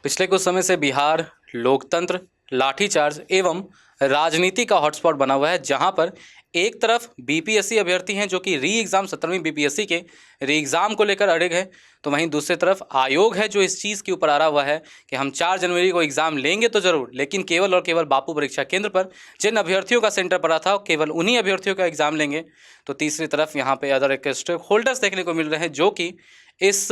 पिछले कुछ समय से बिहार लोकतंत्र, लाठीचार्ज एवं राजनीति का हॉटस्पॉट बना हुआ है, जहां पर एक तरफ बीपीएससी अभ्यर्थी हैं जो कि री एग्ज़ाम 17वीं बीपीएससी के री एग्ज़ाम को लेकर अड़िग है, तो वहीं दूसरी तरफ आयोग है जो इस चीज़ के ऊपर अड़ा हुआ है कि हम 4 जनवरी को एग्ज़ाम लेंगे तो ज़रूर, लेकिन केवल और केवल बापू परीक्षा केंद्र पर जिन अभ्यर्थियों का सेंटर पड़ा था केवल उन्हीं अभ्यर्थियों का एग्ज़ाम लेंगे। तो तीसरी तरफ यहाँ पे अदर एक स्टेक होल्डर्स देखने को मिल रहे हैं जो कि इस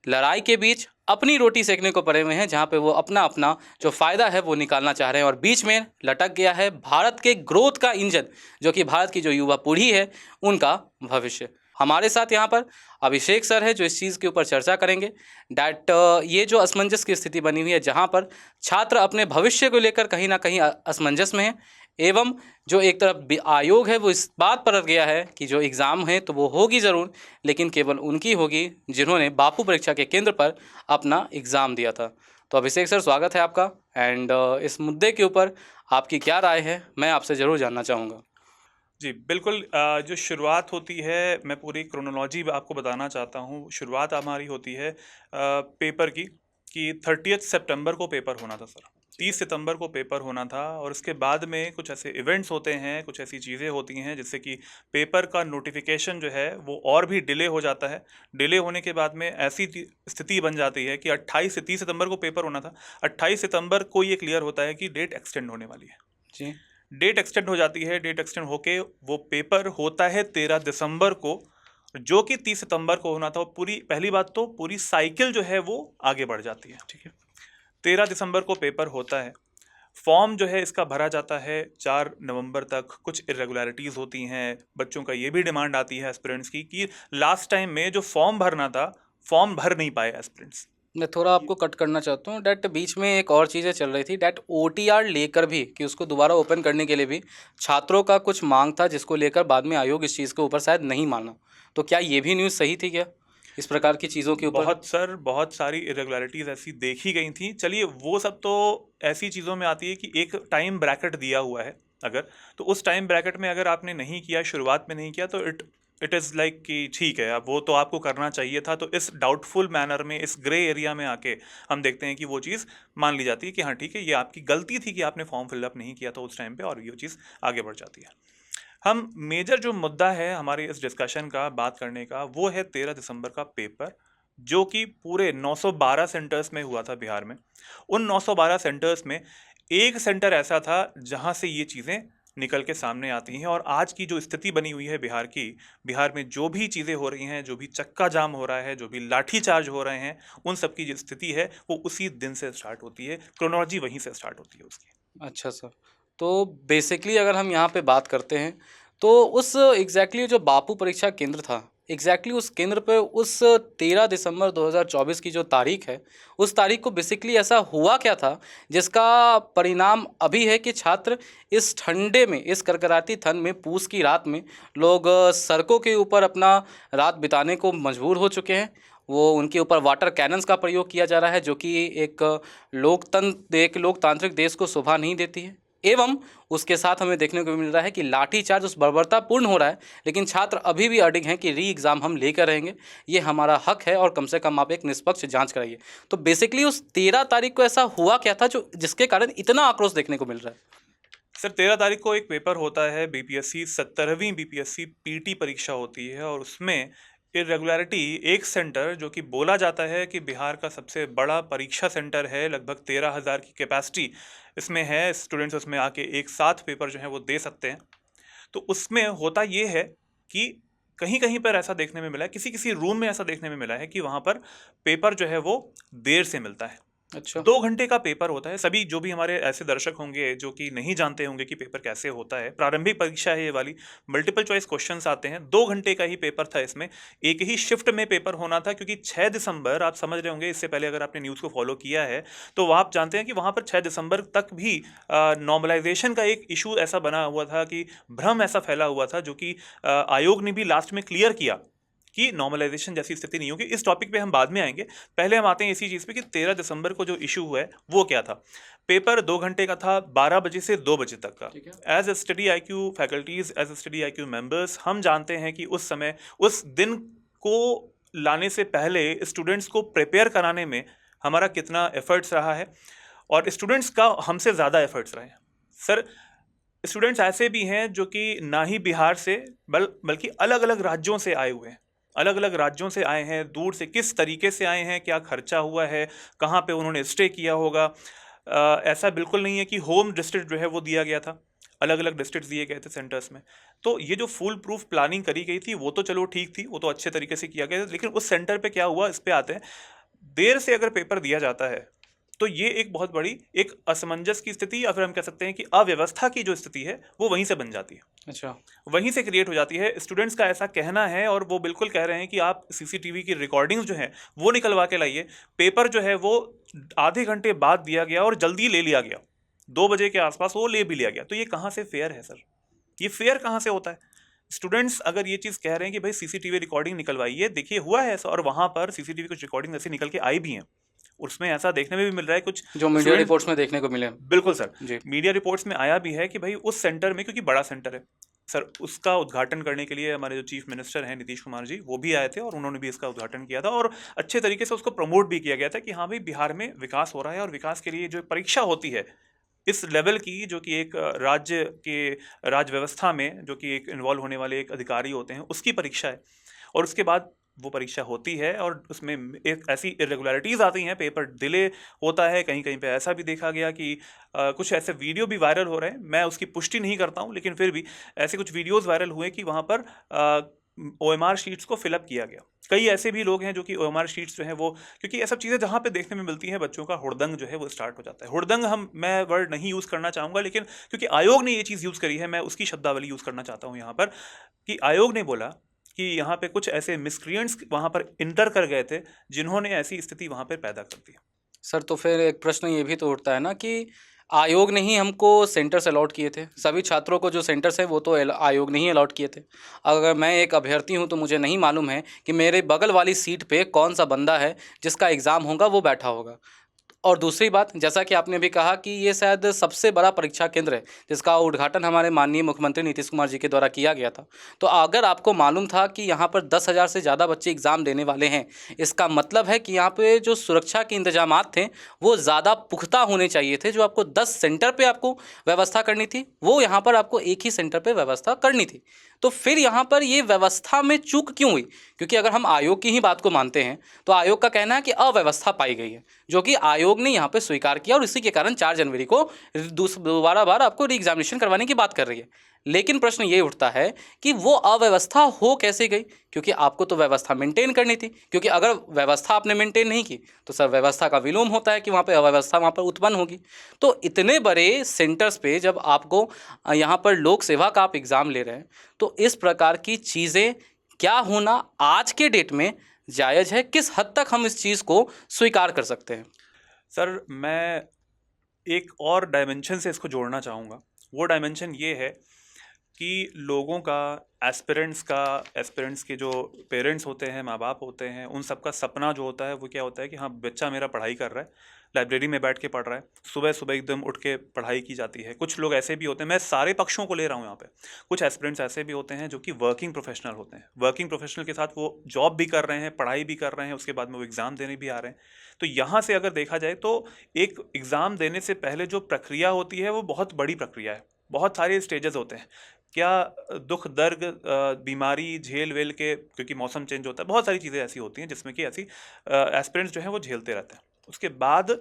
लड़ाई के बीच अपनी रोटी सेकने को पड़े हुए हैं, जहां पे वो अपना अपना जो फ़ायदा है वो निकालना चाह रहे हैं। और बीच में लटक गया है भारत के ग्रोथ का इंजन, जो कि भारत की जो युवा पीढ़ी है उनका भविष्य। हमारे साथ यहाँ पर अभिषेक सर है जो इस चीज़ के ऊपर चर्चा करेंगे डैट ये जो असमंजस की स्थिति बनी हुई है, जहाँ पर छात्र अपने भविष्य को लेकर कहीं ना कहीं असमंजस में है, एवं जो एक तरफ आयोग है वो इस बात पर अड़ गया है कि जो एग्ज़ाम है तो वो होगी ज़रूर, लेकिन केवल उनकी होगी जिन्होंने बापू परीक्षा के केंद्र पर अपना एग्ज़ाम दिया था। तो अभिषेक सर, स्वागत है आपका। एंड इस मुद्दे के ऊपर आपकी क्या राय है, मैं आपसे ज़रूर जानना चाहूँगा। जी बिल्कुल। जो शुरुआत होती है, मैं पूरी क्रोनोलॉजी आपको बताना चाहता हूँ। शुरुआत हमारी होती है पेपर की कि 30 सितंबर को पेपर होना था सर। 30 सितंबर को पेपर होना था और उसके बाद में कुछ ऐसे इवेंट्स होते हैं, कुछ ऐसी चीज़ें होती हैं जिससे कि पेपर का नोटिफिकेशन जो है वो और भी डिले हो जाता है। डिले होने के बाद में ऐसी स्थिति बन जाती है कि 28 से 30 सितंबर को पेपर होना था, 28 सितंबर को ये क्लियर होता है कि डेट एक्सटेंड होने वाली है। जी, डेट एक्सटेंड हो जाती है। डेट एक्सटेंड होके वो पेपर होता है 13 दिसंबर को, जो कि 30 सितंबर को होना था। पूरी पहली बात तो पूरी साइकिल जो है वो आगे बढ़ जाती है। ठीक है, 13 दिसंबर को पेपर होता है। फॉर्म जो है इसका भरा जाता है 4 नवंबर तक। कुछ इरेगुलरिटीज़ होती हैं, बच्चों का ये भी डिमांड आती है एस्पिरेंट्स की कि लास्ट टाइम में जो फॉर्म भरना था, फॉर्म भर नहीं पाए एस्पिरेंट्स। मैं थोड़ा आपको कट करना चाहता हूँ डैट बीच में एक और चीज़ें चल रही थी डैट ओटीआर लेकर भी कि उसको दोबारा ओपन करने के लिए भी छात्रों का कुछ मांग था, जिसको लेकर बाद में आयोग इस चीज़ के ऊपर शायद नहीं माना। तो क्या ये भी न्यूज़ सही थी क्या इस प्रकार की चीज़ों के ऊपर? बहुत सारी इरेगुलरिटीज़ ऐसी देखी गई थी। चलिए वो सब तो ऐसी चीज़ों में आती है कि एक टाइम ब्रैकेट दिया हुआ है, अगर तो उस टाइम ब्रैकेट में अगर आपने नहीं किया, शुरुआत में नहीं किया, तो इट इज़ लाइक कि ठीक है, अब वो तो आपको करना चाहिए था। तो इस डाउटफुल मैनर में, इस ग्रे एरिया में आके हम देखते हैं कि वो चीज़ मान ली जाती है कि हाँ ठीक है, ये आपकी गलती थी कि आपने फॉर्म फिलअप नहीं किया था उस टाइम पे, और ये चीज़ आगे बढ़ जाती है। हम मेजर जो मुद्दा है हमारे इस डिस्कशन का, बात करने का, वो है 13 दिसंबर का पेपर, जो कि पूरे 912 सेंटर्स में हुआ था बिहार में। उन 912 सेंटर्स में एक सेंटर ऐसा था जहां से ये चीज़ें निकल के सामने आती हैं। और आज की जो स्थिति बनी हुई है बिहार की, बिहार में जो भी चीज़ें हो रही हैं, जो भी चक्का जाम हो रहा है, जो भी लाठीचार्ज हो रहे हैं, उन सब की जो स्थिति है वो उसी दिन से स्टार्ट होती है। क्रोनोलॉजी वहीं से स्टार्ट होती है उसकी। अच्छा सर, तो बेसिकली अगर हम यहाँ पे बात करते हैं तो उस एग्जैक्टली जो बापू परीक्षा केंद्र था, एग्जैक्टली उस केंद्र पे उस 13 दिसंबर 2024 की जो तारीख है, उस तारीख को बेसिकली ऐसा हुआ क्या था जिसका परिणाम अभी है कि छात्र इस ठंडे में, इस करकराती ठंड में, पूस की रात में लोग सड़कों के ऊपर अपना रात बिताने को मजबूर हो चुके हैं। वो उनके ऊपर वाटर कैनन्स का प्रयोग किया जा रहा है, जो कि एक लोकतांत्रिक देश को शोभा नहीं देती है। एवं उसके साथ हमें देखने को मिल रहा है कि लाठीचार्ज उस बर्बरतापूर्ण हो रहा है, लेकिन छात्र अभी भी अडिग हैं कि री एग्ज़ाम हम लेकर रहेंगे, ये हमारा हक है और कम से कम आप एक निष्पक्ष जांच कराइए। तो बेसिकली उस 13 तारीख को ऐसा हुआ क्या था जो जिसके कारण इतना आक्रोश देखने को मिल रहा है? सर 13 तारीख को एक पेपर होता है बीपीएससी, 17वीं बीपीएससी पीटी परीक्षा होती है। और उसमें इरेगुलरिटी, एक सेंटर जो कि बोला जाता है कि बिहार का सबसे बड़ा परीक्षा सेंटर है, लगभग 13,000 की कैपेसिटी इसमें है, स्टूडेंट्स उसमें आके एक साथ पेपर जो है वो दे सकते हैं। तो उसमें होता ये है कि कहीं कहीं पर ऐसा देखने में मिला है, किसी किसी रूम में ऐसा देखने में मिला है कि वहाँ पर पेपर जो है वो देर से मिलता है। अच्छा। 2 घंटे का पेपर होता है। सभी जो भी हमारे ऐसे दर्शक होंगे जो कि नहीं जानते होंगे कि पेपर कैसे होता है, प्रारंभिक परीक्षा है ये वाली, मल्टीपल चॉइस क्वेश्चंस आते हैं। 2 घंटे का ही पेपर था इसमें, एक ही शिफ्ट में पेपर होना था। क्योंकि 6 दिसंबर, आप समझ रहे होंगे, इससे पहले अगर आपने न्यूज़ को फॉलो किया है तो वह आप जानते हैं कि वहाँ पर 6 दिसंबर तक भी नॉर्मलाइजेशन का एक इशू ऐसा बना हुआ था, कि भ्रम ऐसा फैला हुआ था, जो कि आयोग ने भी लास्ट में क्लियर किया कि नॉर्मलाइजेशन जैसी स्थिति नहीं होगी। इस टॉपिक पे हम बाद में आएंगे, पहले हम आते हैं इसी चीज़ पे कि 13 दिसंबर को जो इशू हुआ है वो क्या था। पेपर 2 घंटे का था, 12 बजे से 2 बजे तक का। ठीक है। As a Study IQ faculties, as a Study IQ members, हम जानते हैं कि उस समय, उस दिन को लाने से पहले स्टूडेंट्स को प्रिपेयर कराने में हमारा कितना एफर्ट्स रहा है, और स्टूडेंट्स का हमसे ज़्यादा एफर्ट्स रहे हैं। सर, स्टूडेंट्स ऐसे भी हैं जो कि ना ही बिहार से बल्कि अलग अलग राज्यों से आए हुए हैं, अलग अलग राज्यों से आए हैं, दूर से किस तरीके से आए हैं, क्या खर्चा हुआ है, कहाँ पे उन्होंने स्टे किया होगा। ऐसा बिल्कुल नहीं है कि होम डिस्ट्रिक्ट जो है वो दिया गया था, अलग अलग डिस्ट्रिक्ट दिए गए थे सेंटर्स में। तो ये जो फुल प्रूफ प्लानिंग करी गई थी वो तो चलो ठीक थी, वो तो अच्छे तरीके से किया गया था, लेकिन उस सेंटर पे क्या हुआ इस पे आते हैं। देर से अगर पेपर दिया जाता है तो ये एक बहुत बड़ी एक असमंजस की स्थिति, या फिर हम कह सकते हैं कि अव्यवस्था की जो स्थिति है वो वहीं से बन जाती है, अच्छा। वहीं से क्रिएट हो जाती है। स्टूडेंट्स का ऐसा कहना है, और वो बिल्कुल कह रहे हैं कि आप सीसीटीवी की रिकॉर्डिंग्स जो है वो निकलवा के लाइए। पेपर जो है वो आधे घंटे बाद दिया गया और जल्दी ले लिया गया, 2 बजे के आसपास वो ले भी लिया गया। तो ये कहाँ से फेयर है सर? ये फेयर कहाँ से होता है? स्टूडेंट्स अगर ये चीज़ कह रहे हैं कि भाई सीसीटीवी रिकॉर्डिंग निकलवाइए, देखिए हुआ है ऐसा, और वहाँ पर सीसीटीवी कुछ रिकॉर्डिंग ऐसी निकल के आई भी हैं, उसमें ऐसा देखने में भी मिल रहा है कुछ जो मीडिया स्टूडेंट। रिपोर्ट्स में देखने को मिले। बिल्कुल सर, जी। मीडिया रिपोर्ट्स में आया भी है कि भाई उस सेंटर में, क्योंकि बड़ा सेंटर है सर, उसका उद्घाटन करने के लिए हमारे जो चीफ मिनिस्टर हैं नीतीश कुमार जी, वो भी आए थे और उन्होंने भी इसका उद्घाटन किया था, और अच्छे तरीके से उसको प्रमोट भी किया गया था कि हाँ भाई बिहार में विकास हो रहा है, और विकास के लिए जो परीक्षा होती है इस लेवल की, जो कि एक राज्य के राज व्यवस्था में जो कि एक इन्वॉल्व होने वाले एक अधिकारी होते हैं, उसकी परीक्षा है। और उसके बाद वो परीक्षा होती है और उसमें एक ऐसी इरेगुलरिटीज़ आती हैं, पेपर डिले होता है, कहीं कहीं पे ऐसा भी देखा गया कि कुछ ऐसे वीडियो भी वायरल हो रहे हैं, मैं उसकी पुष्टि नहीं करता हूँ, लेकिन फिर भी ऐसे कुछ वीडियोज़ वायरल हुए कि वहाँ पर OMR शीट्स को फिलअप किया गया। कई ऐसे भी लोग हैं जो कि OMR शीट्स जो हैं वो, क्योंकि ये सब चीज़ें जहाँ पे देखने में मिलती हैं, बच्चों का हुड़दंग जो है वो स्टार्ट हो जाता है। हुड़दंग मैं वर्ड नहीं यूज़ करना चाहूँगा, लेकिन क्योंकि आयोग ने ये चीज़ यूज़ करी है, मैं उसकी शब्दावली यूज़ करना चाहता हूँ यहाँ पर, कि आयोग ने बोला कि यहाँ पे कुछ ऐसे मिसक्रिएंट्स वहाँ पर इंटर कर गए थे, जिन्होंने ऐसी स्थिति वहाँ पे पैदा कर दी। सर तो फिर एक प्रश्न ये भी तो उठता है ना कि आयोग ने ही हमको सेंटर्स अलॉट किए थे, सभी छात्रों को जो सेंटर्स हैं वो तो आयोग ने ही अलॉट किए थे। अगर मैं एक अभ्यर्थी हूं तो मुझे नहीं मालूम है कि मेरे बगल वाली सीट पे कौन सा बंदा है जिसका एग्ज़ाम होगा वो बैठा होगा। और दूसरी बात, जैसा कि आपने भी कहा कि ये शायद सबसे बड़ा परीक्षा केंद्र है जिसका उद्घाटन हमारे माननीय मुख्यमंत्री नीतीश कुमार जी के द्वारा किया गया था। तो अगर आपको मालूम था कि यहाँ पर 10,000 से ज़्यादा बच्चे एग्ज़ाम देने वाले हैं, इसका मतलब है कि यहाँ पे जो सुरक्षा के इंतजामात थे वो ज़्यादा पुख्ता होने चाहिए थे। जो आपको 10 सेंटर पे आपको व्यवस्था करनी थी वो यहाँ पर आपको एक ही सेंटर पे व्यवस्था करनी थी। तो फिर यहाँ पर ये व्यवस्था में चूक क्यों हुई? क्योंकि अगर हम आयोग की ही बात को मानते हैं तो आयोग का कहना है कि अव्यवस्था पाई गई है, जो कि आयोग ने यहाँ पे स्वीकार किया, और इसी के कारण 4 जनवरी को दोबारा बार आपको री एग्जामिनेशन करवाने की बात कर रही है। लेकिन प्रश्न ये उठता है कि वो अव्यवस्था हो कैसे गई? क्योंकि आपको तो व्यवस्था मेंटेन करनी थी, क्योंकि अगर व्यवस्था आपने मेंटेन नहीं की तो सर व्यवस्था का विलोम होता है कि वहाँ पे अव्यवस्था वहाँ पर उत्पन्न होगी। तो इतने बड़े सेंटर्स पे जब आपको यहाँ पर लोक सेवा का आप एग्ज़ाम ले रहे हैं तो इस प्रकार की चीज़ें क्या होना आज के डेट में जायज़ है? किस हद तक हम इस चीज़ को स्वीकार कर सकते हैं? सर, मैं एक और डायमेंशन से इसको जोड़ना चाहूँगा। वो डायमेंशन ये है कि लोगों का, एस्पिरेंट्स के जो पेरेंट्स होते हैं, माँ बाप होते हैं, उन सब का सपना जो होता है वो क्या होता है कि हाँ बच्चा मेरा पढ़ाई कर रहा है, लाइब्रेरी में बैठ के पढ़ रहा है, सुबह सुबह एकदम उठ के पढ़ाई की जाती है। कुछ लोग ऐसे भी होते हैं, मैं सारे पक्षों को ले रहा हूँ यहाँ पे, कुछ एस्पिरेंट्स ऐसे भी होते हैं जो कि वर्किंग प्रोफेशनल होते हैं। वर्किंग प्रोफेशनल के साथ वो जॉब भी कर रहे हैं, पढ़ाई भी कर रहे हैं, उसके बाद में वो एग्ज़ाम देने भी आ रहे हैं। तो यहाँ से अगर देखा जाए तो एक एग्ज़ाम देने से पहले जो प्रक्रिया होती है वो बहुत बड़ी प्रक्रिया है, बहुत सारे स्टेजेस होते हैं। क्या दुख दर्द, बीमारी झेल वेल के, क्योंकि मौसम चेंज होता है, बहुत सारी चीज़ें ऐसी होती हैं जिसमें कि ऐसी एस्पिरेंट्स जो हैं वो झेलते रहते हैं। उसके बाद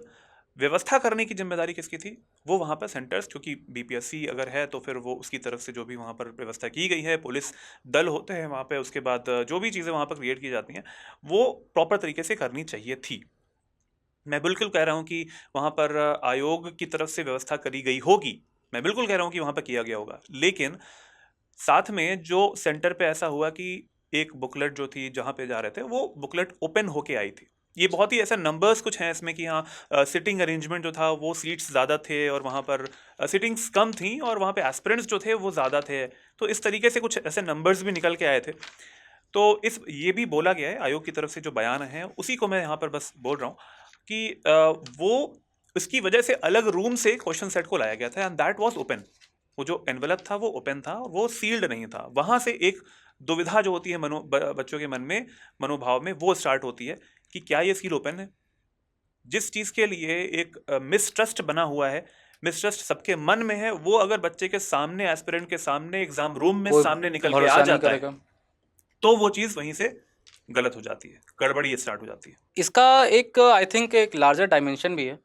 व्यवस्था करने की जिम्मेदारी किसकी थी? वो वहाँ पर सेंटर्स, क्योंकि बीपीएससी अगर है तो फिर वो उसकी तरफ से जो भी वहाँ पर व्यवस्था की गई है, पुलिस दल होते हैं वहाँ पे, उसके बाद जो भी चीज़ें वहाँ पर क्रिएट की जाती हैं वो प्रॉपर तरीके से करनी चाहिए थी। मैं बिल्कुल कह रहा हूँ कि वहाँ पर आयोग की तरफ से व्यवस्था करी गई होगी, मैं बिल्कुल कह रहा हूँ कि वहाँ पर किया गया होगा, लेकिन साथ में जो सेंटर पे ऐसा हुआ कि एक बुकलेट जो थी जहाँ पे जा रहे थे वो बुकलेट ओपन होके आई थी। ये बहुत ही ऐसा नंबर्स कुछ हैं इसमें कि हाँ सिटिंग अरेंजमेंट जो था वो सीट्स ज़्यादा थे और वहाँ पर सिटिंग्स कम थी और वहाँ पे एस्पिरेंट्स जो थे वो ज़्यादा थे। तो इस तरीके से कुछ ऐसे नंबर्स भी निकल के आए थे। तो ये भी बोला गया है आयोग की तरफ से, जो बयान है उसी को मैं यहाँ पर बस बोल रहा हूँ कि वो इसकी वजह से अलग रूम से क्वेश्चन सेट को लाया गया था एंड दैट वाज ओपन। वो जो एनवेलप था वो ओपन था, वो सील्ड नहीं था। वहाँ से एक दुविधा जो होती है बच्चों के मन में, मनोभाव में, वो स्टार्ट होती है कि क्या ये सील ओपन है, जिस चीज़ के लिए एक मिसट्रस्ट बना हुआ है, मिसट्रस्ट सबके मन में है, वो अगर बच्चे के सामने, एस्पिरेंट के सामने, एग्जाम रूम में कोई सामने निकल के भरोसा आ नहीं जाता है, करेगा। तो वो चीज़ वहीं से गलत हो जाती है, गड़बड़ी स्टार्ट हो जाती है। इसका एक आई थिंक एक लार्जर डायमेंशन भी है,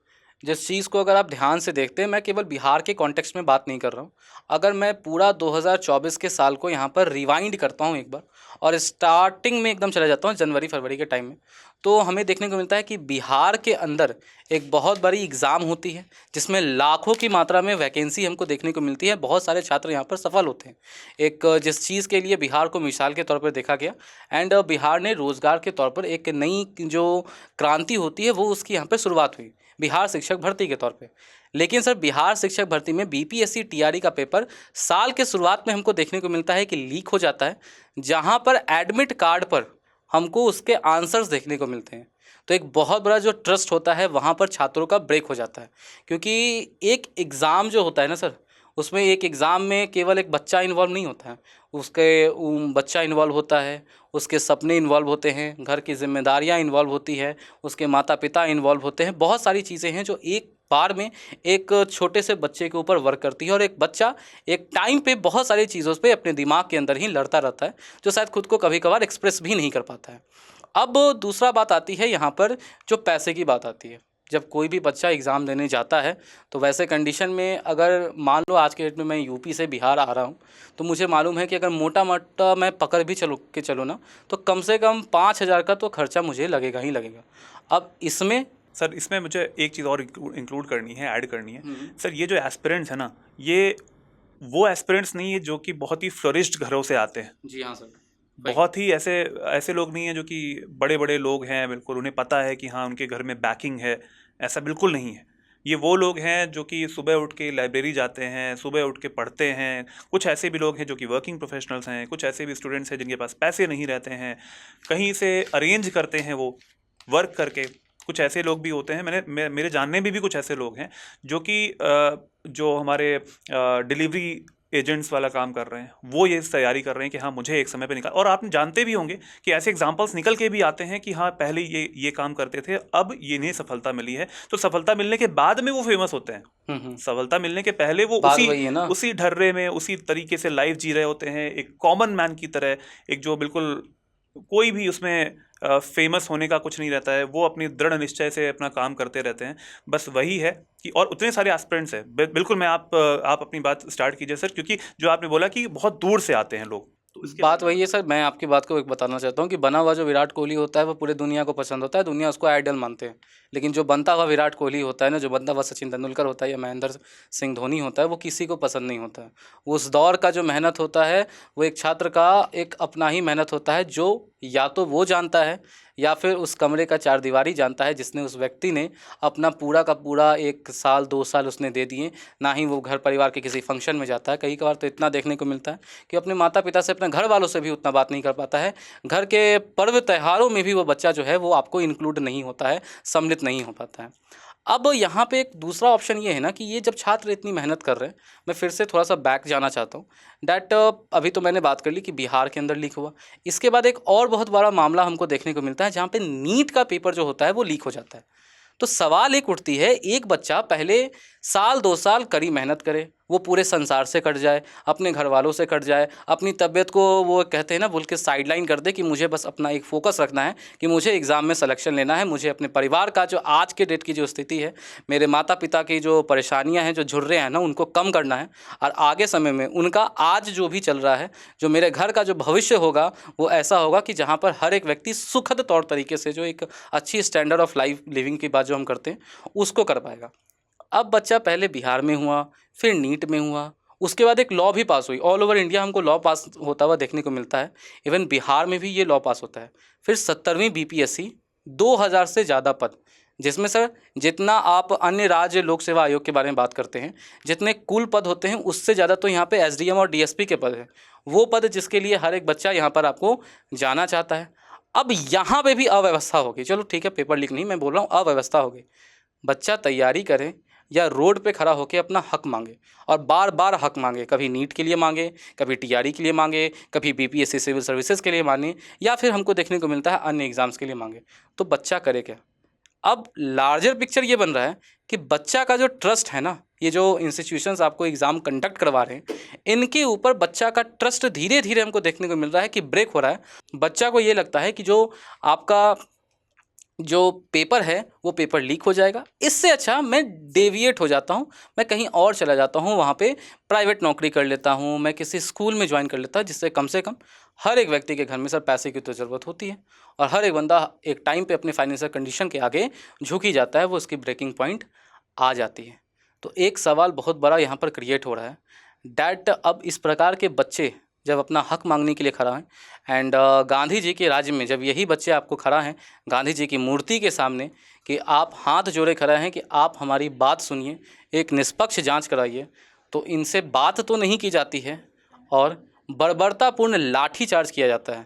जिस चीज़ को अगर आप ध्यान से देखते हैं, मैं केवल बिहार के कॉन्टेक्स्ट में बात नहीं कर रहा हूँ। अगर मैं पूरा 2024 के साल को यहाँ पर रिवाइंड करता हूँ एक बार और स्टार्टिंग में एकदम चला जाता हूँ जनवरी फरवरी के टाइम में, तो हमें देखने को मिलता है कि बिहार के अंदर एक बहुत बड़ी एग्ज़ाम होती है जिसमें लाखों की मात्रा में वैकेंसी हमको देखने को मिलती है। बहुत सारे छात्र यहाँ पर सफल होते हैं, एक जिस चीज़ के लिए बिहार को मिसाल के तौर पर देखा गया। एंड बिहार ने रोज़गार के तौर पर एक नई जो क्रांति होती है वो उसकी यहाँ पर शुरुआत हुई बिहार शिक्षक भर्ती के तौर पे। लेकिन सर बिहार शिक्षक भर्ती में बीपीएससी टीआरई का पेपर साल के शुरुआत में हमको देखने को मिलता है कि लीक हो जाता है, जहाँ पर एडमिट कार्ड पर हमको उसके आंसर्स देखने को मिलते हैं। तो एक बहुत बड़ा जो ट्रस्ट होता है वहाँ पर छात्रों का ब्रेक हो जाता है, क्योंकि एक एग्ज़ाम जो होता है ना सर, उसमें एक एग्ज़ाम में केवल एक बच्चा इन्वॉल्व नहीं होता है, उसके बच्चा इन्वॉल्व होता है, उसके सपने इन्वॉल्व होते हैं, घर की जिम्मेदारियां इन्वॉल्व होती है, उसके माता पिता इन्वॉल्व होते हैं। बहुत सारी चीज़ें हैं जो एक बार में एक छोटे से बच्चे के ऊपर वर्क करती है, और एक बच्चा एक टाइम पे बहुत सारी चीज़ों पे अपने दिमाग के अंदर ही लड़ता रहता है, जो शायद खुद को कभी कभार एक्सप्रेस भी नहीं कर पाता है। अब दूसरा बात आती है यहाँ पर, जो पैसे की बात आती है। जब कोई भी बच्चा एग्ज़ाम देने जाता है तो वैसे कंडीशन में अगर मान लो आज के डेट में मैं यूपी से बिहार आ रहा हूँ, तो मुझे मालूम है कि अगर मोटा मोटा मैं पकड़ भी चलो ना, तो कम से कम 5,000 का तो खर्चा मुझे लगेगा ही लगेगा। अब इसमें सर इसमें मुझे एक चीज़ और इंक्लूड करनी है, ऐड करनी है। सर ये जो एस्पिरेंट्स है ना, ये वो एस्पिरेंट्स नहीं है जो कि बहुत ही फ्लोरिश्ड घरों से आते हैं। जी हाँ सर, बहुत ही ऐसे लोग नहीं हैं जो कि बड़े बड़े लोग हैं, बिल्कुल उन्हें पता है कि हाँ उनके घर में बैकिंग है, ऐसा बिल्कुल नहीं है। ये वो लोग हैं जो कि सुबह उठ के लाइब्रेरी जाते हैं, सुबह उठ के पढ़ते हैं। कुछ ऐसे भी लोग हैं जो कि वर्किंग प्रोफेशनल्स हैं, कुछ ऐसे भी स्टूडेंट्स हैं जिनके पास पैसे नहीं रहते हैं, कहीं से अरेंज करते हैं वो वर्क करके। कुछ ऐसे लोग भी होते हैं, मेरे जानने में भी कुछ ऐसे लोग हैं जो कि जो हमारे डिलीवरी एजेंट्स वाला काम कर रहे हैं, वो ये तैयारी कर रहे हैं कि हाँ मुझे एक समय पे निकाल। और आप जानते भी होंगे कि ऐसे एग्जांपल्स निकल के भी आते हैं कि हाँ पहले ये काम करते थे, अब ये इन्हें सफलता मिली है। तो सफलता मिलने के बाद में वो फेमस होते हैं, सफलता मिलने के पहले वो बात वही है ना। उसी ढर्रे में उसी तरीके से लाइफ जी रहे होते हैं, एक कॉमन मैन की तरह, एक जो बिल्कुल कोई भी उसमें फेमस होने का कुछ नहीं रहता है, वो अपनी दृढ़ निश्चय से अपना काम करते रहते हैं। बस वही है कि और उतने सारे एस्पिरेंट्स हैं। बिल्कुल मैं आप अपनी बात स्टार्ट कीजिए सर, क्योंकि जो आपने बोला कि बहुत दूर से आते हैं लोग, तो इसके बात वही है सर। मैं आपकी बात को एक बताना चाहता हूँ कि बना हुआ जो विराट कोहली होता है वो पूरे दुनिया को पसंद होता है, दुनिया उसको आइडल मानते हैं। लेकिन जो बनता हुआ विराट कोहली होता है ना, जो बनता हुआ सचिन तेंदुलकर होता है या महेंद्र सिंह धोनी होता है, वो किसी को पसंद नहीं होता है। उस दौर का जो मेहनत होता है वो एक छात्र का एक अपना ही मेहनत होता है, जो या तो वो जानता है या फिर उस कमरे का चारदीवारी जानता है, जिसने उस व्यक्ति ने अपना पूरा का पूरा 1 साल 2 साल उसने दे दिए। ना ही वो घर परिवार के किसी फंक्शन में जाता है, कई बार तो इतना देखने को मिलता है कि अपने माता पिता से, अपने घर वालों से भी उतना बात नहीं कर पाता है। घर के पर्व त्योहारों में भी वो बच्चा जो है वो आपको इंक्लूड नहीं होता है, सम्मिलित नहीं हो पाता है। अब यहाँ पे एक दूसरा ऑप्शन ये है ना कि ये जब छात्र इतनी मेहनत कर रहे हैं, मैं फिर से थोड़ा सा बैक जाना चाहता हूँ डैट अभी तो मैंने बात कर ली कि बिहार के अंदर लीक हुआ। इसके बाद एक और बहुत बड़ा मामला हमको देखने को मिलता है जहाँ पे नीट का पेपर जो होता है वो लीक हो जाता है। तो सवाल एक उठती है, एक बच्चा पहले साल 2 साल कड़ी मेहनत करे, वो पूरे संसार से कट जाए, अपने घर वालों से कट जाए, अपनी तबीयत को वो कहते हैं ना बोल के साइडलाइन कर दे कि मुझे बस अपना एक फोकस रखना है कि मुझे एग्ज़ाम में सिलेक्शन लेना है, मुझे अपने परिवार का जो आज के डेट की जो स्थिति है, मेरे माता पिता की जो परेशानियां हैं, जो झुर्रे हैं ना, उनको कम करना है। और आगे समय में उनका आज जो भी चल रहा है, जो मेरे घर का जो भविष्य होगा वो ऐसा होगा कि जहाँ पर हर एक व्यक्ति सुखद तौर तरीके से जो एक अच्छी स्टैंडर्ड ऑफ लाइफ लिविंग की बात जो हम करते हैं उसको कर पाएगा। अब बच्चा पहले बिहार में हुआ, फिर नीट में हुआ, उसके बाद एक लॉ भी पास हुई। ऑल ओवर इंडिया हमको लॉ पास होता हुआ देखने को मिलता है, इवन बिहार में भी ये लॉ पास होता है। फिर 17वीं बीपीएससी 2000 से ज़्यादा पद, जिसमें सर जितना आप अन्य राज्य लोक सेवा आयोग के बारे में बात करते हैं, जितने कुल पद होते हैं उससे ज़्यादा तो यहाँ पे एसडीएम और डीएसपी के पद हैं, वो पद जिसके लिए हर एक बच्चा यहाँ पर आपको जाना चाहता है। अब यहाँ पे भी अव्यवस्था होगी, चलो ठीक है पेपर लीक नहीं, मैं बोल रहा हूँ अव्यवस्था होगी। बच्चा तैयारी करे या रोड पे खड़ा होकर अपना हक मांगे, और बार बार हक मांगे, कभी नीट के लिए मांगे, कभी टीआरई के लिए मांगे, कभी बीपीएससी सिविल सर्विसेज के लिए मांगे, या फिर हमको देखने को मिलता है अन्य एग्ज़ाम्स के लिए मांगे। तो बच्चा करे क्या? अब लार्जर पिक्चर ये बन रहा है कि बच्चा का जो ट्रस्ट है ना, ये जो इंस्टीट्यूशंस आपको एग्ज़ाम कंडक्ट करवा रहे हैं, इनके ऊपर बच्चा का ट्रस्ट धीरे धीरे हमको देखने को मिल रहा है कि ब्रेक हो रहा है। बच्चा को ये लगता है कि जो आपका जो पेपर है वो पेपर लीक हो जाएगा, इससे अच्छा मैं डेविएट हो जाता हूँ, मैं कहीं और चला जाता हूँ, वहाँ पे प्राइवेट नौकरी कर लेता हूँ, मैं किसी स्कूल में ज्वाइन कर लेता हूँ, जिससे कम से कम हर एक व्यक्ति के घर में सर पैसे की तो ज़रूरत होती है और हर एक बंदा एक टाइम पे अपनी फाइनेंशियल कंडीशन के आगे झुक ही जाता है, वो उसकी ब्रेकिंग पॉइंट आ जाती है। तो एक सवाल बहुत बड़ा यहाँ पर क्रिएट हो रहा है डैट अब इस प्रकार के बच्चे जब अपना हक मांगने के लिए खड़ा हैं एंड गांधी जी के राज्य में जब यही बच्चे आपको खड़ा हैं गांधी जी की मूर्ति के सामने कि आप हाथ जोड़े खड़ा हैं कि आप हमारी बात सुनिए, एक निष्पक्ष जांच कराइए, तो इनसे बात तो नहीं की जाती है और बर्बरतापूर्ण लाठीचार्ज किया जाता है।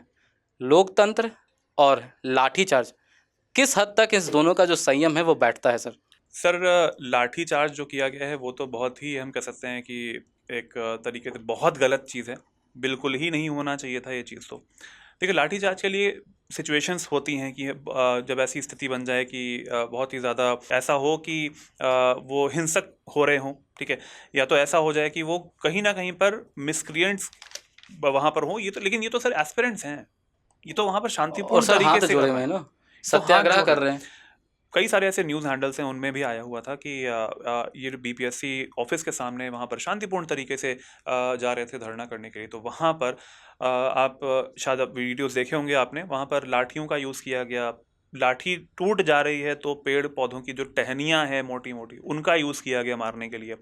लोकतंत्र और लाठीचार्ज, किस हद तक इस दोनों का जो संयम है वो बैठता है सर? सर लाठी चार्ज जो किया गया है वो तो बहुत ही हम कह सकते हैं कि एक तरीके से बहुत गलत चीज़ है, बिल्कुल ही नहीं होना चाहिए था ये चीज़। तो देखिए लाठी चार्ज के लिए सिचुएशंस होती हैं कि जब ऐसी स्थिति बन जाए कि बहुत ही ज़्यादा ऐसा हो कि वो हिंसक हो रहे हों, ठीक है, या तो ऐसा हो जाए कि वो कहीं ना कहीं पर मिसक्रिएंट्स वहाँ पर हों। ये तो लेकिन ये तो सर एस्पिरेंट्स हैं, ये तो वहाँ पर और शांतिपूर्ण सर तरीके हाथ से जोड़े कर हुए रहे हैं हैं, ना, तो हाथ सत्याग्रह जोड़ कर रहे रहे हैं। हैं। कई सारे ऐसे न्यूज़ हैंडल्स हैं, उनमें भी आया हुआ था कि ये बीपीएससी ऑफिस के सामने वहाँ पर शांतिपूर्ण तरीके से जा रहे थे धरना करने के लिए। तो वहाँ पर आप शायद आप वीडियोस देखे होंगे आपने, वहाँ पर लाठियों का यूज़ किया गया। लाठी टूट जा रही है तो पेड़ पौधों की जो टहनियाँ हैं मोटी मोटी, उनका यूज़ किया गया मारने के लिए।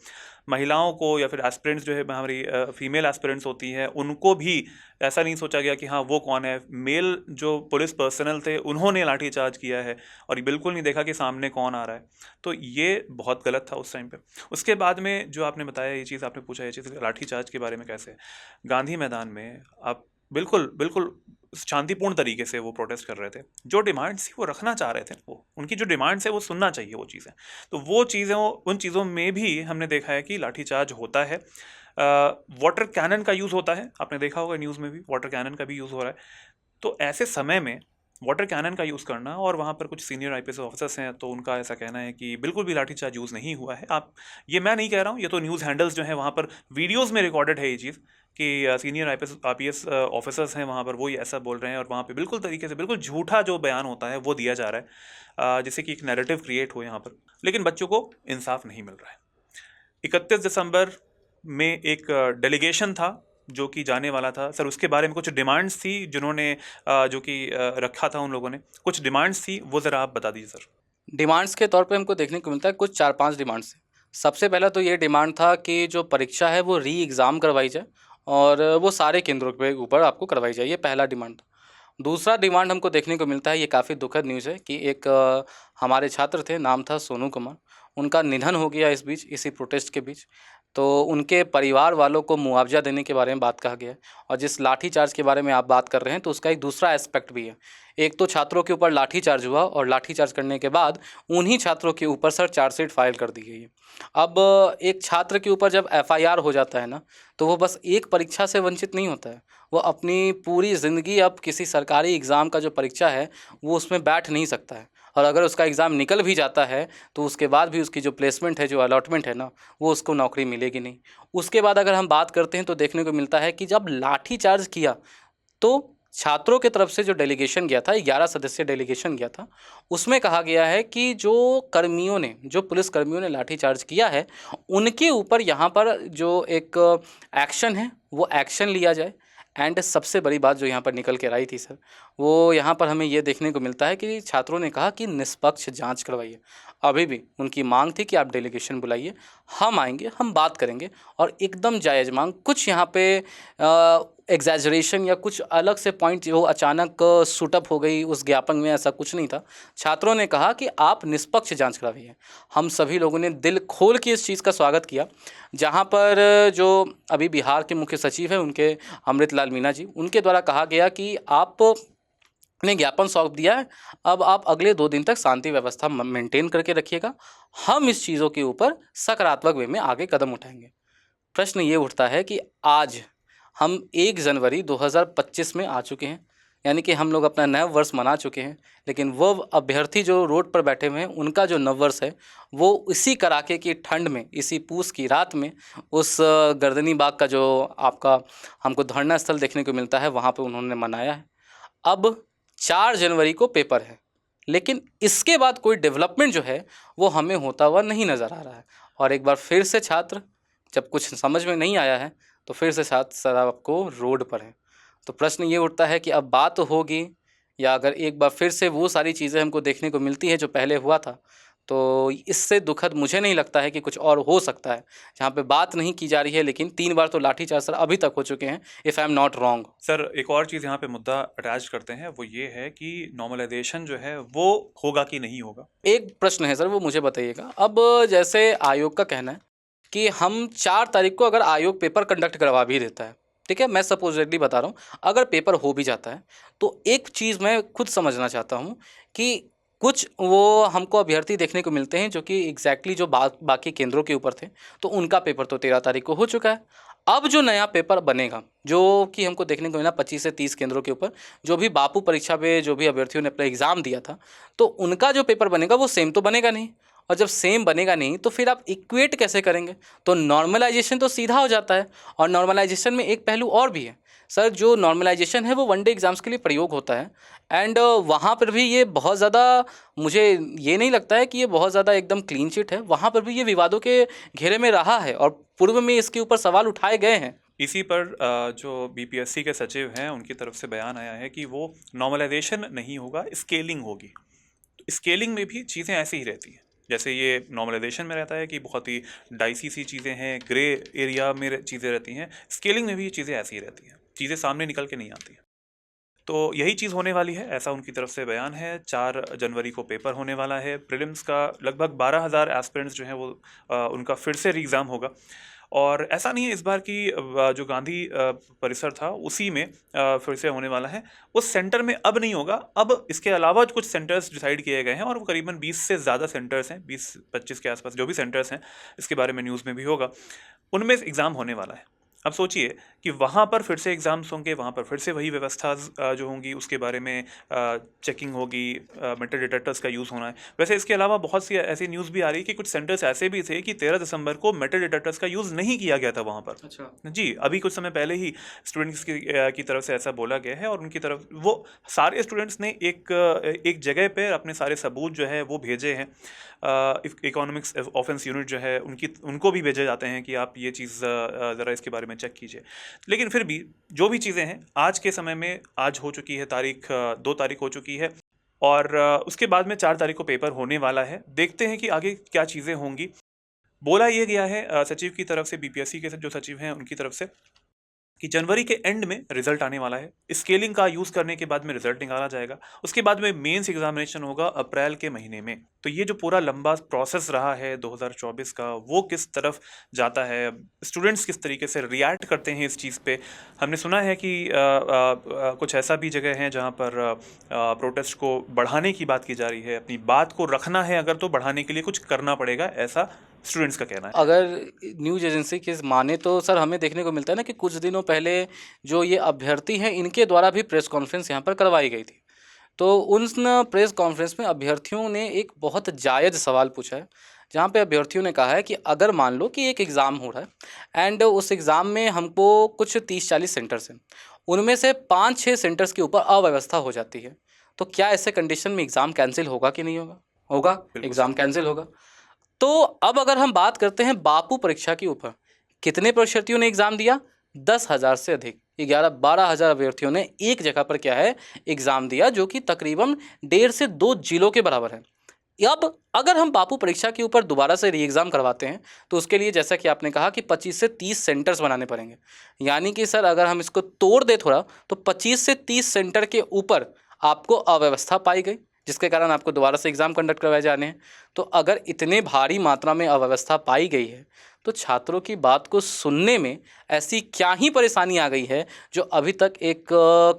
महिलाओं को या फिर एस्पिरेंट्स जो है हमारी फीमेल एस्पिरेंट्स होती हैं, उनको भी ऐसा नहीं सोचा गया कि हाँ वो कौन है। मेल जो पुलिस पर्सनल थे उन्होंने लाठीचार्ज किया है और ये बिल्कुल नहीं देखा कि सामने कौन आ रहा है। तो ये बहुत गलत था उस टाइम पे। उसके बाद में जो आपने बताया, ये चीज़ आपने पूछा, ये चीज़ लाठीचार्ज के बारे में कैसे है। गांधी मैदान में आप बिल्कुल बिल्कुल शांतिपूर्ण तरीके से वो प्रोटेस्ट कर रहे थे, जो डिमांड्स थी वो रखना चाह रहे थे, वो उनकी जो डिमांड्स है वो सुनना चाहिए वो चीज़ें। तो वो चीज़ें, उन चीज़ों में भी हमने देखा है कि लाठीचार्ज होता है। वाटर कैनन का यूज़ होता है, आपने देखा होगा न्यूज़ में भी वाटर कैनन का भी यूज़ हो रहा है। तो ऐसे समय में वाटर कैनन का यूज़ करना, और वहाँ पर कुछ सीनियर आईपीएस ऑफिसर्स हैं तो उनका ऐसा कहना है कि बिल्कुल भी लाठीचार्ज यूज़ नहीं हुआ है। आप, ये मैं नहीं कह रहा हूँ, ये तो न्यूज़ हैंडल्स जो हैं वहाँ पर वीडियोज़ में रिकॉर्डेड है ये चीज़ कि सीनियर आईपीएस ऑफिसर्स हैं वहाँ पर, वो ये ऐसा बोल रहे हैं और वहाँ पे बिल्कुल तरीके से बिल्कुल झूठा जो बयान होता है वो दिया जा रहा है, जिससे कि एक नैरेटिव क्रिएट हो यहाँ पर। लेकिन बच्चों को इंसाफ नहीं मिल रहा है। 31 दिसंबर में एक डेलीगेशन था जो कि जाने वाला था सर, उसके बारे में कुछ डिमांड्स थी जिन्होंने जो कि रखा था उन लोगों ने, कुछ डिमांड्स थी, वो ज़रा आप बता दीजिए सर। डिमांड्स के तौर पे हमको देखने को मिलता है कुछ 4-5 डिमांड्स हैं। सबसे पहला तो ये डिमांड था कि जो परीक्षा है वो री एग्ज़ाम करवाई जाए और वो सारे केंद्रों के ऊपर आपको करवाई जाए, ये पहला डिमांड था। दूसरा डिमांड हमको देखने को मिलता है, ये काफ़ी दुखद न्यूज़ है कि एक हमारे छात्र थे, नाम था सोनू कुमार, उनका निधन हो गया इस बीच, इसी प्रोटेस्ट के बीच। तो उनके परिवार वालों को मुआवजा देने के बारे में बात कहा गया है। और जिस लाठीचार्ज के बारे में आप बात कर रहे हैं तो उसका एक दूसरा एस्पेक्ट भी है। एक तो छात्रों के ऊपर लाठीचार्ज हुआ और लाठीचार्ज करने के बाद उन्हीं छात्रों के ऊपर सर चार्जशीट फाइल कर दी गई है। अब एक छात्र के ऊपर जब एफआईआर हो जाता है ना, तो वो बस एक परीक्षा से वंचित नहीं होता है, वो अपनी पूरी ज़िंदगी अब किसी सरकारी एग्ज़ाम का जो परीक्षा है वो उसमें बैठ नहीं सकता है। और अगर उसका एग्ज़ाम निकल भी जाता है तो उसके बाद भी उसकी जो प्लेसमेंट है, जो अलॉटमेंट है ना, वो उसको नौकरी मिलेगी नहीं। उसके बाद अगर हम बात करते हैं तो देखने को मिलता है कि जब लाठीचार्ज किया तो छात्रों की तरफ से जो डेलीगेशन गया था, 11 सदस्यीय डेलीगेशन गया था, उसमें कहा गया है कि जो कर्मियों ने, जो पुलिस कर्मियों ने लाठीचार्ज किया है उनके ऊपर यहाँ पर जो एक एक्शन है वो एक्शन लिया जाए। एंड सबसे बड़ी बात जो यहाँ पर निकल कर आई थी सर, वो यहाँ पर हमें ये देखने को मिलता है कि छात्रों ने कहा कि निष्पक्ष जांच करवाइए। अभी भी उनकी मांग थी कि आप डेलीगेशन बुलाइए, हम आएंगे, हम बात करेंगे। और एकदम जायज़ मांग, कुछ यहाँ पे एग्जैजरेशन या कुछ अलग से पॉइंट जो अचानक शूटअप हो गई उस ज्ञापन में, ऐसा कुछ नहीं था। छात्रों ने कहा कि आप निष्पक्ष जांच कराइए। हम सभी लोगों ने दिल खोल के इस चीज़ का स्वागत किया। जहाँ पर जो अभी बिहार के मुख्य सचिव हैं उनके अमृत लाल मीणा जी, उनके द्वारा कहा गया कि आप ने ज्ञापन सौंप दिया है, अब आप अगले 2 दिन तक शांति व्यवस्था मेंटेन करके रखिएगा, हम इस चीज़ों के ऊपर सकारात्मक वे में आगे कदम उठाएंगे। प्रश्न ये उठता है कि आज हम 1 जनवरी 2025 में आ चुके हैं। यानी कि हम लोग अपना नव वर्ष मना चुके हैं, लेकिन वो अभ्यर्थी जो रोड पर बैठे हुए हैं उनका जो नव वर्ष है वो इसी कड़ाके की ठंड में, इसी पूस की रात में, उस गर्दनी बाग का जो आपका हमको धरना स्थल देखने को मिलता है वहाँ पे उन्होंने मनाया है। अब 4 जनवरी को पेपर है, लेकिन इसके बाद कोई डेवलपमेंट जो है वो हमें होता हुआ नहीं नज़र आ रहा है। और एक बार फिर से छात्र, जब कुछ समझ में नहीं आया है तो फिर से छात्र सर आपको रोड पर हैं। तो प्रश्न ये उठता है कि अब बात होगी, या अगर एक बार फिर से वो सारी चीज़ें हमको देखने को मिलती है जो पहले हुआ था, तो इससे दुखद मुझे नहीं लगता है कि कुछ और हो सकता है। जहाँ पे बात नहीं की जा रही है, लेकिन 3 बार तो लाठीचार्ज सर अभी तक हो चुके हैं, if I am not wrong. Sir एक और चीज़ यहाँ पे मुद्दा अटैच करते हैं, वो ये है कि नॉर्मलाइजेशन जो है वो होगा कि नहीं होगा। एक प्रश्न है सर, वो मुझे बताइएगा। अब जैसे आयोग का कहना है कि हम 4 तारीख को अगर आयोग पेपर कंडक्ट करवा भी देता है, ठीक है, मैं सपोजिटली बता रहा हूँ, अगर पेपर हो भी जाता है तो एक चीज़ मैं खुद समझना चाहता हूँ कि कुछ वो हमको अभ्यर्थी देखने को मिलते हैं जो कि एग्जैक्टली जो बाकी केंद्रों के ऊपर थे, तो उनका पेपर तो 13 तारीख को हो चुका है। अब जो नया पेपर बनेगा, जो कि हमको देखने को मिला 25 से 30 केंद्रों के ऊपर, जो भी बापू परीक्षा पे जो भी अभ्यर्थियों ने अपना एग्ज़ाम दिया था, तो उनका जो पेपर बनेगा वो सेम तो बनेगा नहीं। और जब सेम बनेगा नहीं तो फिर आप इक्वेट कैसे करेंगे? तो नॉर्मलाइजेशन तो सीधा हो जाता है। और नॉर्मलाइजेशन में एक पहलू और भी है सर, जो नॉर्मलाइजेशन है वो वनडे एग्ज़ाम्स के लिए प्रयोग होता है। एंड वहाँ पर भी ये बहुत ज़्यादा, मुझे ये नहीं लगता है कि ये बहुत ज़्यादा एकदम क्लीन चिट है। वहाँ पर भी ये विवादों के घेरे में रहा है और पूर्व में इसके ऊपर सवाल उठाए गए हैं। इसी पर जो बीपीएससी के सचिव हैं उनकी तरफ से बयान आया है कि वो नॉर्मलाइजेशन नहीं होगा, स्केलिंग होगी। तो स्केलिंग में भी चीज़ें ऐसी ही रहती हैं जैसे ये नॉर्मलाइजेशन में रहता है कि बहुत ही डाइसी सी चीज़ें हैं, ग्रे एरिया में चीज़ें रहती हैं। स्केलिंग में भी ये चीज़ें ऐसी ही रहती हैं, चीज़ें सामने निकल के नहीं आती हैं। तो यही चीज़ होने वाली है, ऐसा उनकी तरफ से बयान है। 4 जनवरी को पेपर होने वाला है। प्रीलिम्स का लगभग 12,000 एस्पिरेंट्स जो हैं वो उनका फिर से री एग्ज़ाम होगा। और ऐसा नहीं है इस बार की जो गांधी परिसर था उसी में फिर से होने वाला है। उस सेंटर में अब नहीं होगा, अब इसके अलावा कुछ सेंटर्स डिसाइड किए गए हैं और वो करीबन 20 से ज़्यादा सेंटर्स हैं, 20-25 के आसपास जो भी सेंटर्स हैं, इसके बारे में न्यूज़ में भी होगा, उनमें एग्ज़ाम होने वाला है। अब सोचिए कि वहाँ पर फिर से एग्ज़ाम्स होंगे, वहाँ पर फिर से वही व्यवस्था जो होंगी, उसके बारे में चेकिंग होगी, मेटल डिटेक्टर्स का यूज़ होना है। वैसे इसके अलावा बहुत सी ऐसी न्यूज़ भी आ रही है कि कुछ सेंटर्स ऐसे भी थे कि 13 दिसंबर को मेटल डिटेक्टर्स का यूज़ नहीं किया गया था वहाँ पर। अच्छा जी, अभी कुछ समय पहले ही स्टूडेंट्स की तरफ से ऐसा बोला गया है और उनकी तरफ वो सारे स्टूडेंट्स ने एक जगह पे अपने सारे सबूत जो है वो भेजे हैं। इकोनॉमिक्स ऑफेंस यूनिट जो है उनको भी भेजे जाते हैं कि आप ये चीज़ ज़रा इसके बारे में चेक कीजिए। लेकिन फिर भी जो भी चीज़ें हैं आज के समय में, आज हो चुकी है तारीख, 2 तारीख हो चुकी है और उसके बाद में 4 तारीख को पेपर होने वाला है। देखते हैं कि आगे क्या चीज़ें होंगी। बोला ये गया है सचिव की तरफ से, बीपीएससी के जो सचिव हैं उनकी तरफ से, कि जनवरी के एंड में रिजल्ट आने वाला है। स्केलिंग का यूज़ करने के बाद में रिजल्ट निकाला जाएगा, उसके बाद में मेंस एग्जामिनेशन होगा अप्रैल के महीने में। तो ये जो पूरा लंबा प्रोसेस रहा है 2024 का, वो किस तरफ जाता है, स्टूडेंट्स किस तरीके से रिएक्ट करते हैं इस चीज़ पे। हमने सुना है कि कुछ ऐसा भी जगह है जहाँ पर प्रोटेस्ट को बढ़ाने की बात की जा रही है। अपनी बात को रखना है अगर, तो बढ़ाने के लिए कुछ करना पड़ेगा, ऐसा स्टूडेंट्स का कहना है। अगर न्यूज़ एजेंसी की माने तो सर हमें देखने को मिलता है ना कि कुछ दिनों पहले जो ये अभ्यर्थी हैं इनके द्वारा भी प्रेस कॉन्फ्रेंस यहाँ पर करवाई गई थी। तो उन प्रेस कॉन्फ्रेंस में अभ्यर्थियों ने एक बहुत जायज़ सवाल पूछा है, जहाँ पे अभ्यर्थियों ने कहा है कि अगर मान लो कि एक एग्ज़ाम हो रहा है एंड उस एग्ज़ाम में हमको कुछ 30-40 सेंटर्स हैं, उनमें से 5-6 सेंटर्स के ऊपर अव्यवस्था हो जाती है, तो क्या ऐसे कंडीशन में एग्ज़ाम कैंसिल होगा कि नहीं होगा? होगा, एग्ज़ाम कैंसिल होगा। तो अब अगर हम बात करते हैं बापू परीक्षा के ऊपर, कितने परीक्षार्थियों ने एग्ज़ाम दिया? 10,000 से अधिक, 11-12,000 अभ्यर्थियों ने एक जगह पर क्या है एग्ज़ाम दिया, जो कि तकरीबन 1.5 से 2 जिलों के बराबर है। अब अगर हम बापू परीक्षा के ऊपर दोबारा से री एग्ज़ाम करवाते हैं तो उसके लिए जैसा कि आपने कहा कि 25 से 30 सेंटर्स बनाने पड़ेंगे। यानी कि सर अगर हम इसको तोड़ दें थोड़ा, तो 25 से 30 सेंटर के ऊपर आपको अव्यवस्था पाई गई, जिसके कारण आपको दोबारा से एग्ज़ाम कंडक्ट करवाए जाने हैं। तो अगर इतने भारी मात्रा में अव्यवस्था पाई गई है तो छात्रों की बात को सुनने में ऐसी क्या ही परेशानी आ गई है जो अभी तक एक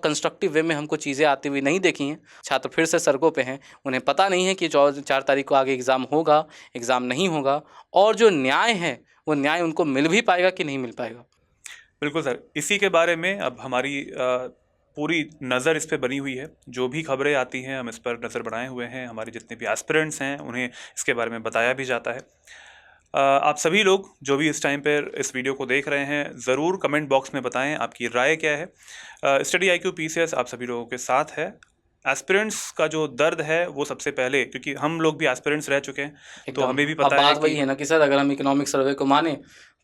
कंस्ट्रक्टिव वे में हमको चीज़ें आती हुई नहीं देखी हैं। छात्र फिर से सड़कों पे हैं, उन्हें पता नहीं है कि 4 तारीख को आगे एग्ज़ाम होगा, एग्ज़ाम नहीं होगा, और जो न्याय है वो न्याय उनको मिल भी पाएगा कि नहीं मिल पाएगा। बिल्कुल सर, इसी के बारे में अब हमारी पूरी नज़र इस पे बनी हुई है। जो भी खबरें आती हैं हम इस पर नज़र बनाए हुए हैं, हमारे जितने भी एस्पिरेंट्स हैं उन्हें इसके बारे में बताया भी जाता है। आप सभी लोग जो भी इस टाइम पर इस वीडियो को देख रहे हैं, ज़रूर कमेंट बॉक्स में बताएं आपकी राय क्या है। स्टडी IQ PCS आप सभी लोगों के साथ है। एस्पिरेंट्स का जो दर्द है वो सबसे पहले, क्योंकि हम लोग भी एस्पिरेंट्स रह चुके हैं, तो एकदम। हमें भी अब पता है बात वही कि है ना कि सर, अगर हम इकोनॉमिक सर्वे को माने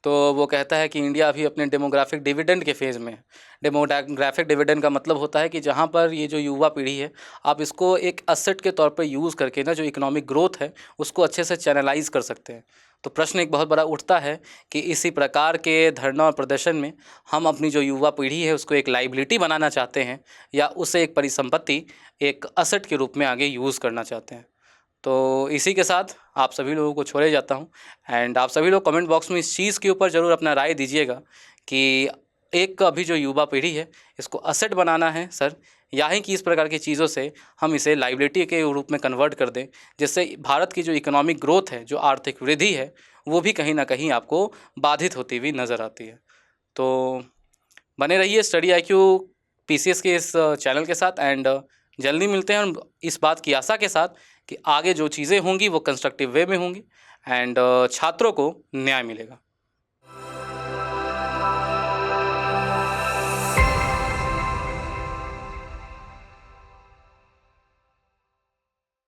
तो वो कहता है कि इंडिया अभी अपने डेमोग्राफिक डिविडेंड के फेज़ में है। डेमोग्राफिक डिविडेंड का मतलब होता है कि जहाँ पर ये जो युवा पीढ़ी है, आप इसको एक असेट के तौर पर यूज़ करके ना जो इकोनॉमिक ग्रोथ है उसको अच्छे से चैनलाइज कर सकते हैं। तो प्रश्न एक बहुत बड़ा उठता है कि इसी प्रकार के धरना और प्रदर्शन में हम अपनी जो युवा पीढ़ी है उसको एक लाइबिलिटी बनाना चाहते हैं या उसे एक परिसंपत्ति, एक असेट के रूप में आगे यूज़ करना चाहते हैं। तो इसी के साथ आप सभी लोगों को छोड़े जाता हूँ। एंड आप सभी लोग कमेंट बॉक्स में इस चीज़ के ऊपर ज़रूर अपना राय दीजिएगा कि एक अभी जो युवा पीढ़ी है इसको असेट बनाना है सर, या ही कि इस प्रकार की चीज़ों से हम इसे लाइबिलिटी के रूप में कन्वर्ट कर दें, जिससे भारत की जो इकोनॉमिक ग्रोथ है, जो आर्थिक वृद्धि है, वो भी कहीं ना कहीं आपको बाधित होती हुई नज़र आती है। तो बने रहिए स्टडी IQ PCS के इस चैनल के साथ। एंड जल्दी मिलते हैं और इस बात की आशा के साथ कि आगे जो चीज़ें होंगी वो कंस्ट्रक्टिव वे में होंगी एंड छात्रों को न्याय मिलेगा।